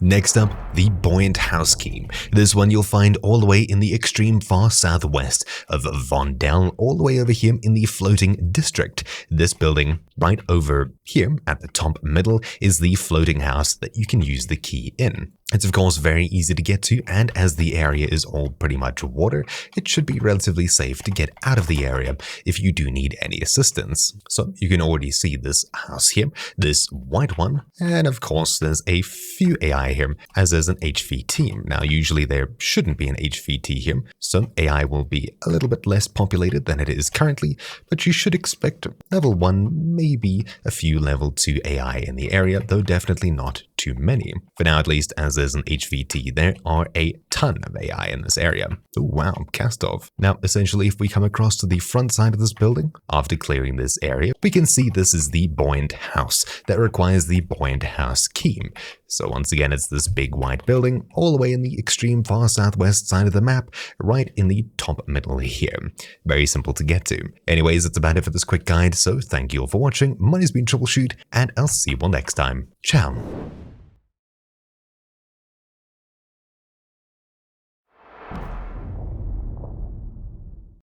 Next up, the Buoyant House Key. This one you'll find all the way in the extreme far southwest of Vondel, all the way over here in the floating district. This building right over here at the top middle is the floating house that you can use the key in. It's of course very easy to get to, and as the area is all pretty much water, it should be relatively safe to get out of the area if you do need any assistance. So you can already see this house here, this white one, and of course there's a few AI here, as there's an HVT. Now usually there shouldn't be an HVT here, so AI will be a little bit less populated than it is currently, but you should expect level 1, maybe a few level 2 AI in the area, though definitely not too many. For now at least, as there's an HVT, there are a ton of AI in this area. Oh wow, cast off. Now essentially if we come across to the front side of this building, after clearing this area, we can see this is the Buoyant House that requires the Buoyant House Key. So once again, it's this big white building all the way in the extreme far southwest side of the map, right in the top middle here. Very simple to get to. Anyways, that's about it for this quick guide, so thank you all for watching. My name's been Troubleshoot, and I'll see you all next time. Ciao.